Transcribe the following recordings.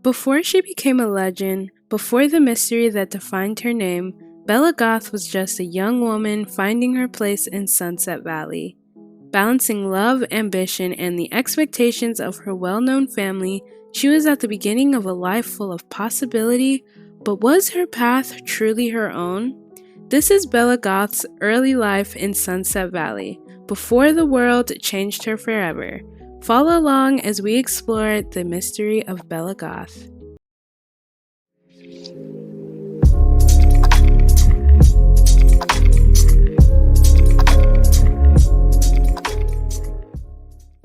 Before she became a legend, before the mystery that defined her name, Bellagoth was just a young woman finding her place in Sunset Valley. Balancing love, ambition, and the expectations of her well-known family, she was at the beginning of a life full of possibility, but was her path truly her own? This is Bellagoth's early life in Sunset Valley, before the world changed her forever. Follow along as we explore the mystery of Bellagoth.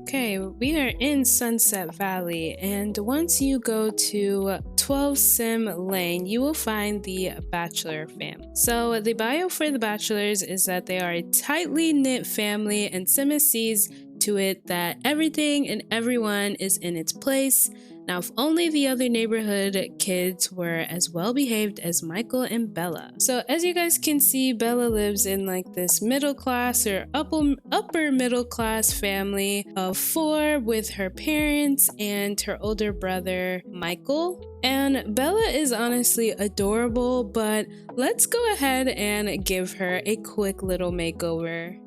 Okay, we are in Sunset Valley, and once you go to 12 Sim Lane, you will find the Bachelor family. So the bio for the Bachelors is that they are a tightly knit family, and Sim sees to it that everything and everyone is in its place. Now, if only the other neighborhood kids were as well behaved as Michael and Bella. So as you guys can see, Bella lives in like this middle class or upper middle class family of 4 with her parents and her older brother, Michael. And Bella is honestly adorable, but let's go ahead and give her a quick little makeover.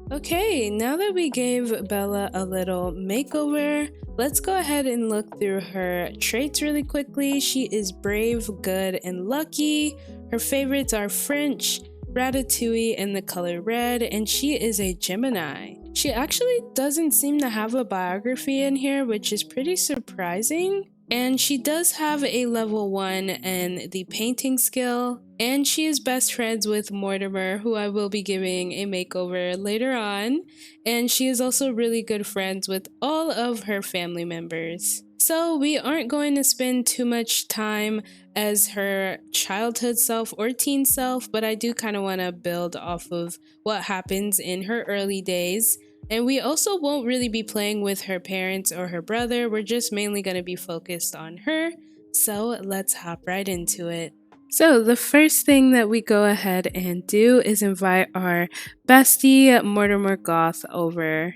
Okay, now that we gave Bella a little makeover, let's go ahead and look through her traits really quickly. She is brave, good, and lucky. Her favorites are French, ratatouille, and the color red, and she is a Gemini. She actually doesn't seem to have a biography in here, which is pretty surprising. And she does have a level 1 in the painting skill, and she is best friends with Mortimer, who I will be giving a makeover later on, and she is also really good friends with all of her family members. So we aren't going to spend too much time as her childhood self or teen self, but I do kind of want to build off of what happens in her early days. And we also won't really be playing with her parents or her brother. We're just mainly going to be focused on her. So let's hop right into it. So the first thing that we go ahead and do is invite our bestie Mortimer Goth over.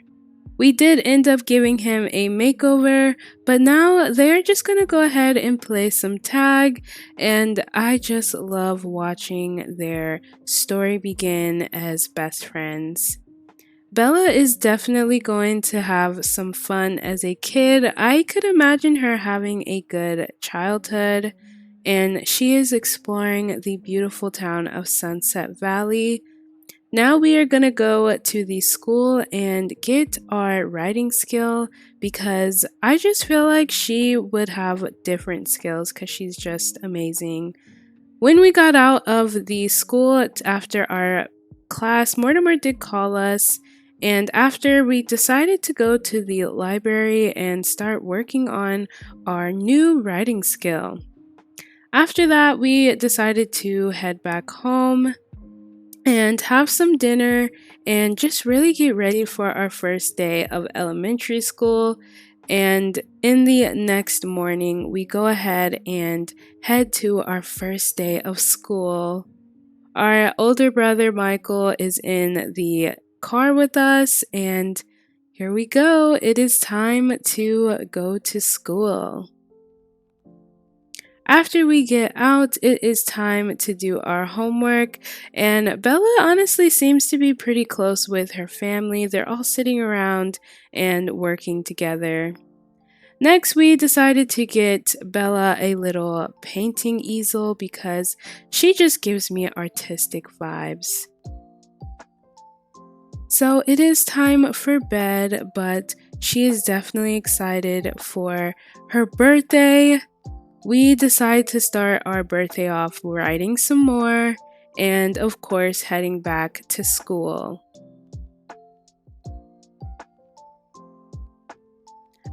We did end up giving him a makeover, but now they're just going to go ahead and play some tag, and I just love watching their story begin as best friends. Bella is definitely going to have some fun as a kid. I could imagine her having a good childhood, and she is exploring the beautiful town of Sunset Valley. Now we are going to go to the school and get our writing skill because I just feel like she would have different skills because she's just amazing. When we got out of the school after our class, Mortimer did call us, and after we decided to go to the library and start working on our new writing skill. After that, we decided to head back home and have some dinner and just really get ready for our first day of elementary school. And in the next morning, we go ahead and head to our first day of school. Our older brother Michael is in the car with us, and here we go. It is time to go to school. After we get out, it is time to do our homework, and Bella honestly seems to be pretty close with her family. They're all sitting around and working together. Next, we decided to get Bella a little painting easel because she just gives me artistic vibes. So it is time for bed, but she is definitely excited for her birthday. We decide to start our birthday off writing some more and, of course, heading back to school.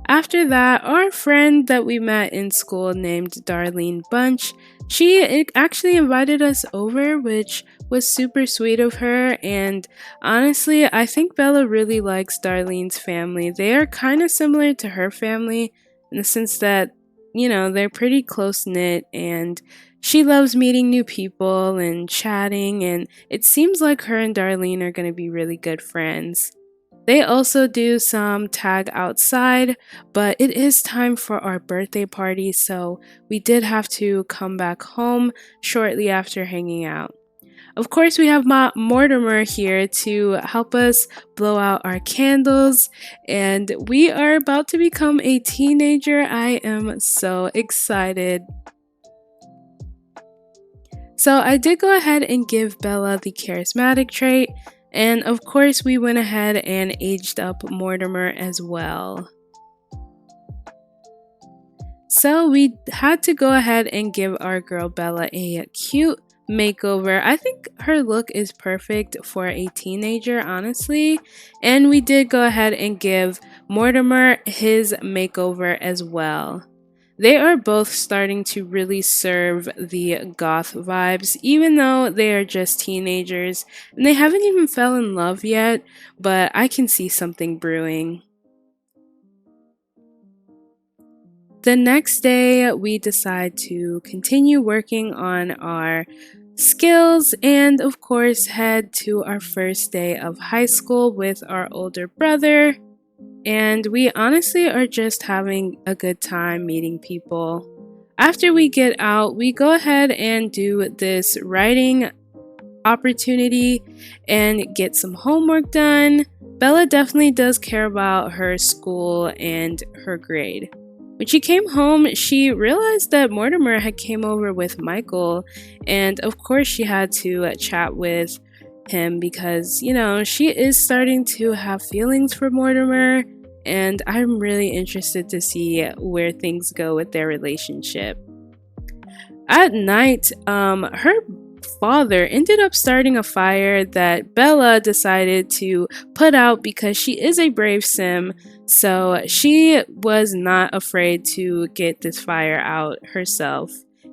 After that, our friend that we met in school named Darlene Bunch, she actually invited us over, which was super sweet of her, and honestly, I think Bella really likes Darlene's family. They are kind of similar to her family in the sense that, you know, they're pretty close-knit, and she loves meeting new people and chatting, and it seems like her and Darlene are going to be really good friends. They also do some tag outside, but it is time for our birthday party, so we did have to come back home shortly after hanging out. Of course, we have Mortimer here to help us blow out our candles, and we are about to become a teenager. I am so excited. So I did go ahead and give Bella the charismatic trait, and of course we went ahead and aged up Mortimer as well. So we had to go ahead and give our girl Bella a cute makeover. I think her look is perfect for a teenager, honestly. And we did go ahead and give Mortimer his makeover as well. They are both starting to really serve the goth vibes, even though they are just teenagers and they haven't even fell in love yet, but I can see something brewing. The next day, we decide to continue working on our skills and, of course, head to our first day of high school with our older brother. And we honestly are just having a good time meeting people. After we get out, we go ahead and do this writing opportunity and get some homework done. Bella definitely does care about her school and her grade. When she came home, she realized that Mortimer had came over with Michael, and of course she had to chat with him because, you know, she is starting to have feelings for Mortimer, and I'm really interested to see where things go with their relationship. At night, her father ended up starting a fire that Bella decided to put out because she is a brave sim, so she was not afraid to get this fire out herself.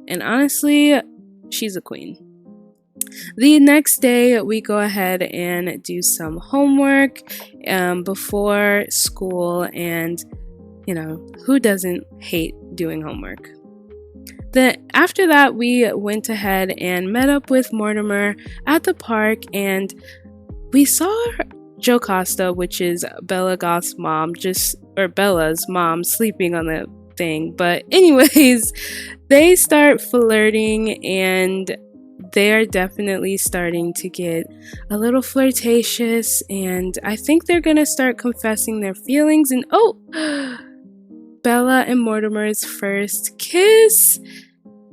And honestly, she's a queen. The next day, we go ahead and do some homework before school, and you know, who doesn't hate doing homework? After that, we went ahead and met up with Mortimer at the park, and we saw Jocasta, which is bellagoth's mom, Bella's mom, sleeping on the thing. But anyways, they start flirting, and they are definitely starting to get a little flirtatious, and I think they're gonna start confessing their feelings. And oh, Bella and Mortimer's first kiss.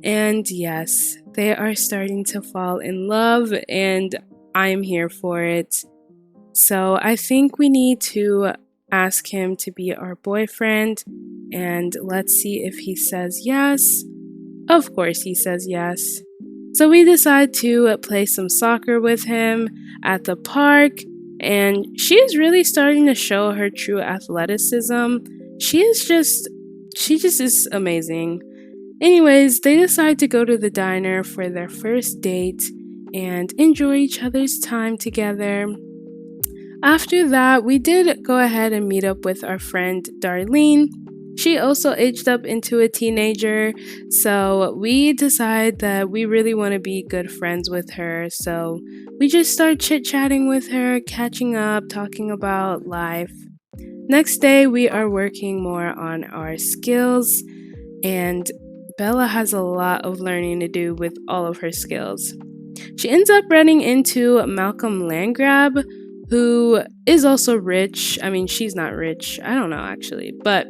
And yes, they are starting to fall in love, and I'm here for it. So I think we need to ask him to be our boyfriend, and let's see if he says yes. Of course he says yes. So we decide to play some soccer with him at the park, and she is really starting to show her true athleticism. She just is amazing. Anyways, they decide to go to the diner for their first date and enjoy each other's time together. After that, we did go ahead and meet up with our friend Darlene. She also aged up into a teenager, so we decide that we really want to be good friends with her. So we just start chit-chatting with her, catching up, talking about life. Next day, we are working more on our skills, and Bella has a lot of learning to do with all of her skills. She ends up running into Malcolm Landgrab, who is also rich. I mean, she's not rich. I don't know actually. But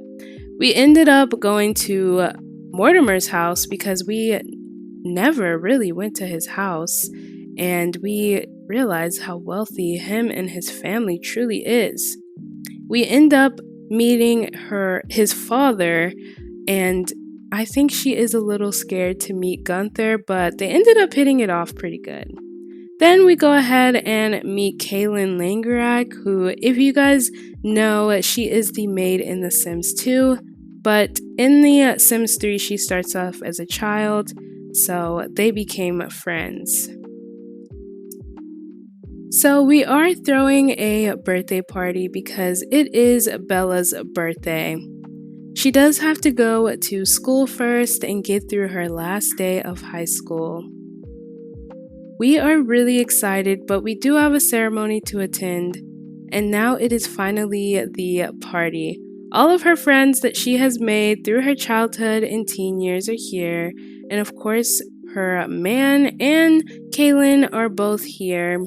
we ended up going to Mortimer's house because we never really went to his house. And we realized how wealthy him and his family truly is. We end up meeting his father, and I think she is a little scared to meet Gunther, but they ended up hitting it off pretty good. Then we go ahead and meet Kaylin Langerak, who, if you guys know, she is the maid in The Sims 2, but in the Sims 3, she starts off as a child, so they became friends. So we are throwing a birthday party because it is Bella's birthday. She does have to go to school first and get through her last day of high school. We are really excited, but we do have a ceremony to attend, and now it is finally the party. All of her friends that she has made through her childhood and teen years are here, and of course, her man and Kaylin are both here.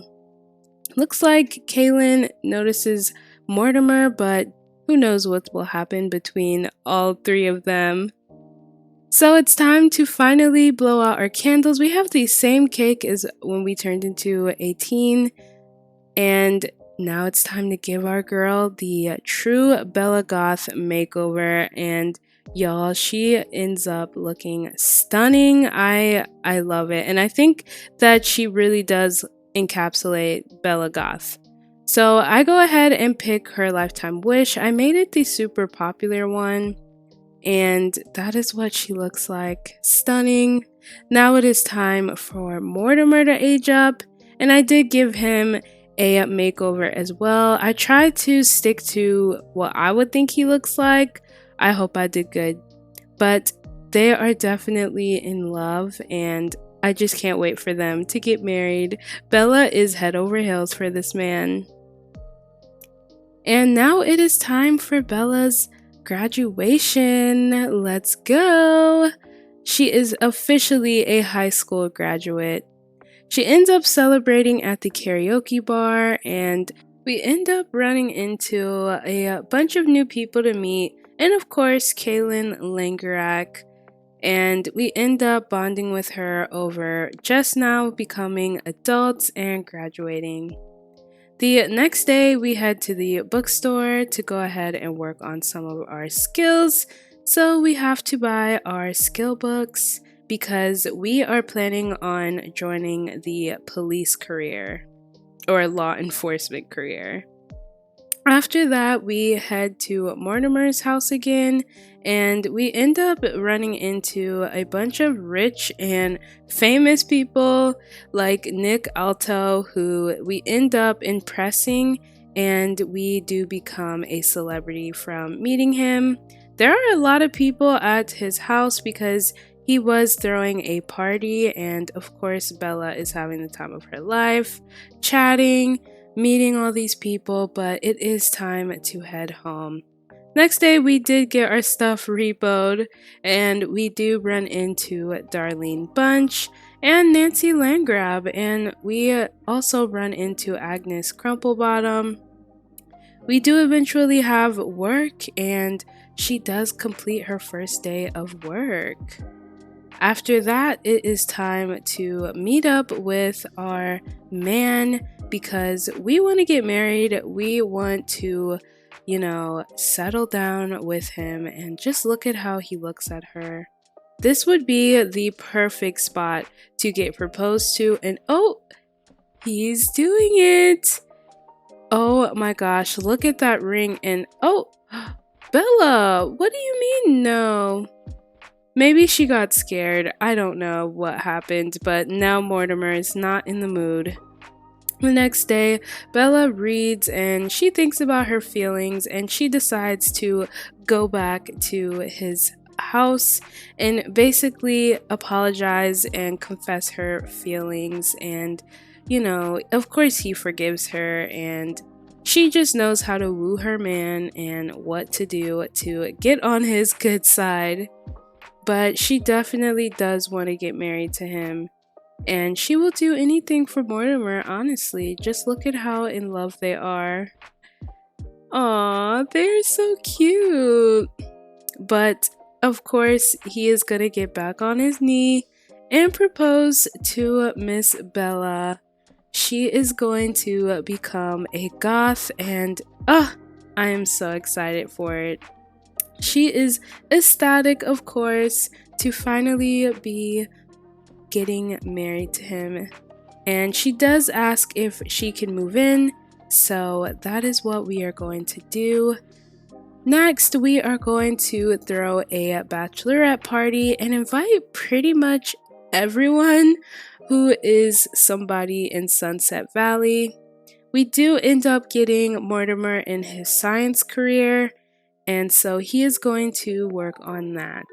Looks like Kaylin notices Mortimer, but who knows what will happen between all three of them. So it's time to finally blow out our candles. We have the same cake as when we turned into a teen, and now it's time to give our girl the true bellagoth makeover. And y'all, she ends up looking stunning. I love it, and I think that she really does encapsulate bellagoth. So I go ahead and pick her lifetime wish. I made it the super popular one, and that is what she looks like. Stunning. Now it is time for Mortimer to age up, and I did give him a makeover as well. I tried to stick to what I would think he looks like. I hope I did good, but they are definitely in love, and I just can't wait for them to get married. Bella is head over heels for this man. And now it is time for Bella's graduation. Let's go. She is officially a high school graduate. She ends up celebrating at the karaoke bar, and we end up running into a bunch of new people to meet, and of course, Kaylin Langerak. And we end up bonding with her over just now becoming adults and graduating. The next day, we head to the bookstore to go ahead and work on some of our skills. So we have to buy our skill books because we are planning on joining the police career or law enforcement career. After that, we head to Mortimer's house again, and we end up running into a bunch of rich and famous people like Nick Alto, who we end up impressing, and we do become a celebrity from meeting him. There are a lot of people at his house because he was throwing a party, and of course, Bella is having the time of her life, chatting, meeting all these people, but it is time to head home. Next day, we did get our stuff repoed, and we do run into Darlene Bunch and Nancy Landgrab, and we also run into Agnes Crumplebottom. We do eventually have work, and she does complete her first day of work. After that, it is time to meet up with our man because we want to get married. We want to, settle down with him and just look at how he looks at her. This would be the perfect spot to get proposed to, and oh, he's doing it. Oh my gosh, look at that ring, and oh, Bella, what do you mean no? Maybe she got scared. I don't know what happened, but now Mortimer is not in the mood. The next day, Bella reads and she thinks about her feelings, and she decides to go back to his house and basically apologize and confess her feelings. And, of course he forgives her, and she just knows how to woo her man and what to do to get on his good side. But she definitely does want to get married to him. And she will do anything for Mortimer, honestly. Just look at how in love they are. Aw, they're so cute. But, of course, he is gonna get back on his knee and propose to Miss Bella. She is going to become a goth, and I am so excited for it. She is ecstatic, of course, to finally be getting married to him. And she does ask if she can move in, so that is what we are going to do. Next, we are going to throw a bachelorette party and invite pretty much everyone who is somebody in Sunset Valley. We do end up getting Mortimer in his science career, and so he is going to work on that.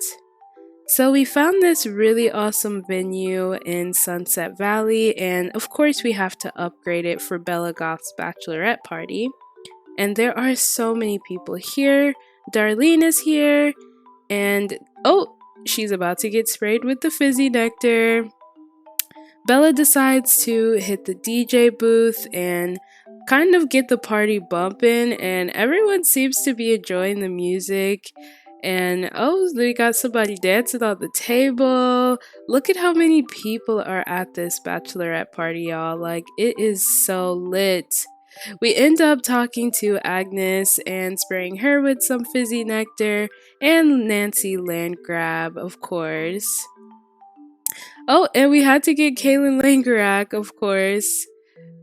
So we found this really awesome venue in Sunset Valley, and of course we have to upgrade it for Bellagoth's bachelorette party. And there are so many people here. Darlene is here, and oh, she's about to get sprayed with the fizzy nectar. Bella decides to hit the DJ booth and kind of get the party bumping, and everyone seems to be enjoying the music. And oh, we got somebody dancing on the table. Look at how many people are at this bachelorette party, y'all. Like, it is so lit. We end up talking to Agnes and spraying her with some fizzy nectar, and Nancy Landgrab, of course. Oh, and we had to get Kaylin Langerak, of course.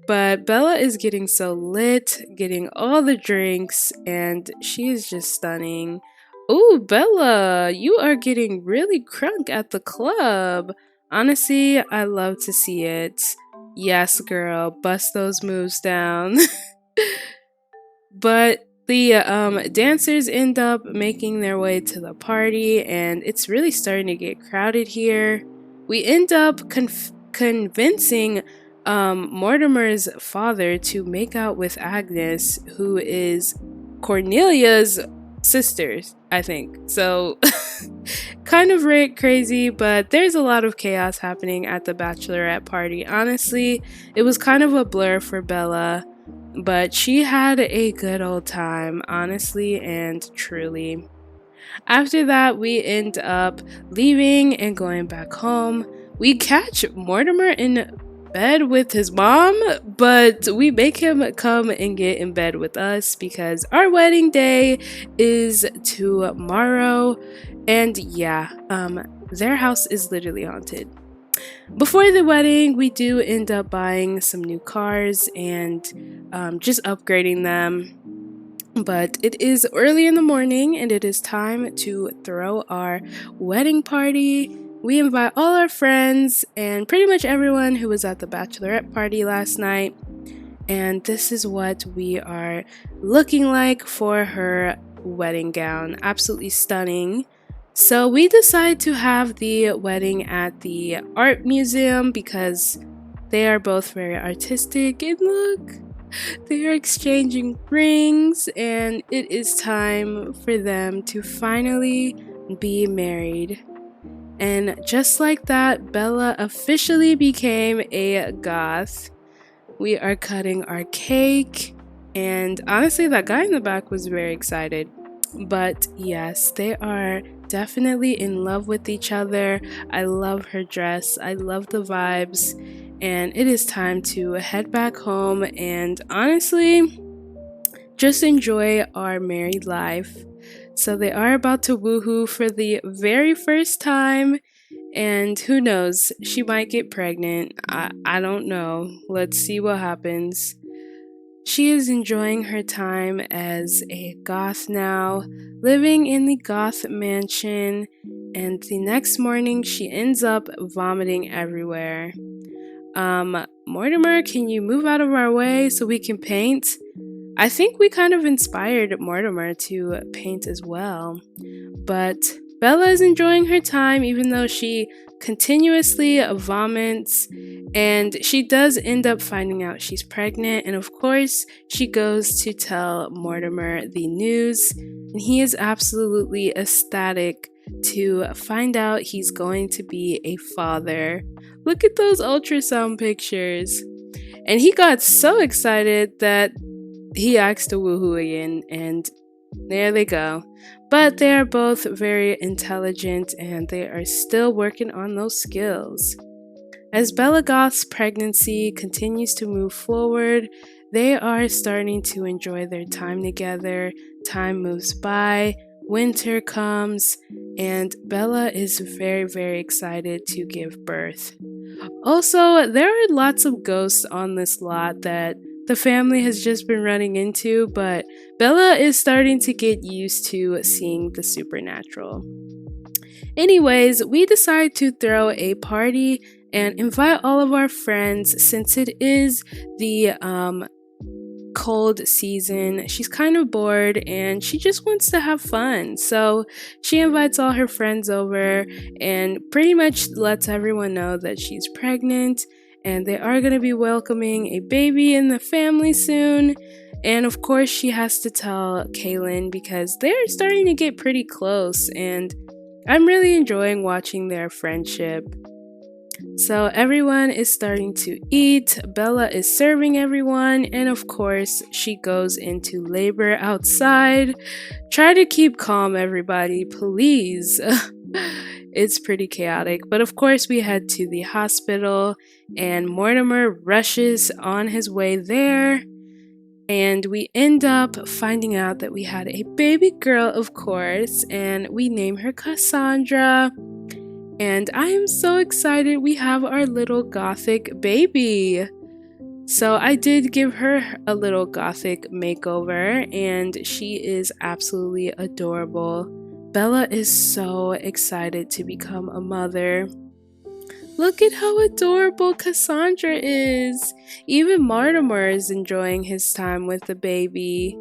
But Bella is getting so lit, getting all the drinks, and she is just stunning. Ooh, Bella, you are getting really crunk at the club. Honestly, I love to see it. Yes, girl, bust those moves down. But the dancers end up making their way to the party, and it's really starting to get crowded here. We end up convincing Mortimer's father to make out with Agnes, who is Cornelia's sister, I think. So, kind of crazy, but there's a lot of chaos happening at the bachelorette party. Honestly, it was kind of a blur for Bella, but she had a good old time, honestly and truly. After that, we end up leaving and going back home. We catch Mortimer in bed with his mom, but we make him come and get in bed with us because our wedding day is tomorrow. And yeah, their house is literally haunted. Before the wedding, we do end up buying some new cars and just upgrading them. But it is early in the morning and it is time to throw our wedding party. We invite all our friends and pretty much everyone who was at the bachelorette party last night. And this is what we are looking like for her wedding gown. Absolutely stunning. So we decide to have the wedding at the art museum because they are both very artistic, and look, they are exchanging rings, and it is time for them to finally be married. And just like that, Bella officially became a goth. We are cutting our cake, and honestly, that guy in the back was very excited. But yes, they are definitely in love with each other. I love her dress, I love the vibes, and it is time to head back home and honestly just enjoy our married life. So they are about to woohoo for the very first time, and who knows, she might get pregnant. I don't know. Let's see what happens. She is enjoying her time as a goth now, living in the goth mansion, and the next morning she ends up vomiting everywhere. Mortimer, can you move out of our way so we can paint? I think we kind of inspired Mortimer to paint as well. But Bella is enjoying her time even though she continuously vomits, and she does end up finding out she's pregnant, and of course she goes to tell Mortimer the news, and he is absolutely ecstatic to find out he's going to be a father. Look at those ultrasound pictures. And he got so excited that he asked to woohoo again, and there they go. But they are both very intelligent and they are still working on those skills. As bellagoth's pregnancy continues to move forward, they are starting to enjoy their time together. Time moves by, winter comes, and Bella is very, very excited to give birth. Also, there are lots of ghosts on this lot that the family has just been running into, but Bella is starting to get used to seeing the supernatural. Anyways, we decide to throw a party and invite all of our friends since it is the cold season. She's kind of bored and she just wants to have fun. So she invites all her friends over and pretty much lets everyone know that she's pregnant and they are going to be welcoming a baby in the family soon. And of course, she has to tell Kaylin because they're starting to get pretty close, and I'm really enjoying watching their friendship. So everyone is starting to eat, Bella is serving everyone, and of course, she goes into labor outside. Try to keep calm, everybody, please. It's pretty chaotic, but of course, we head to the hospital, and Mortimer rushes on his way there. And we end up finding out that we had a baby girl, of course, and we name her Cassandra. And I am so excited we have our little gothic baby. So I did give her a little gothic makeover, and she is absolutely adorable. Bella is so excited to become a mother. Look at how adorable Cassandra is. Even Mortimer is enjoying his time with the baby.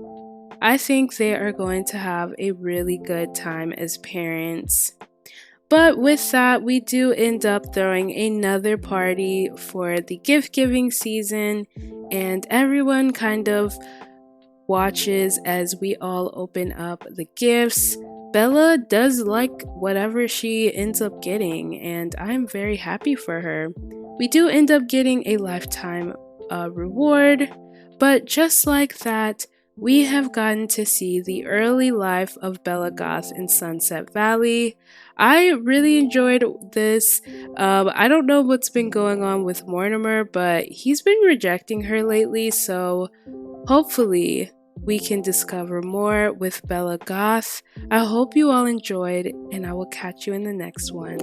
I think they are going to have a really good time as parents. But with that, we do end up throwing another party for the gift giving season, and everyone kind of watches as we all open up the gifts. Bella does like whatever she ends up getting, and I'm very happy for her. We do end up getting a lifetime reward, but just like that, we have gotten to see the early life of bellagoth in Sunset Valley. I really enjoyed this. I don't know what's been going on with Mortimer, but he's been rejecting her lately, so hopefully we can discover more with bellagoth. I hope you all enjoyed, and I will catch you in the next one.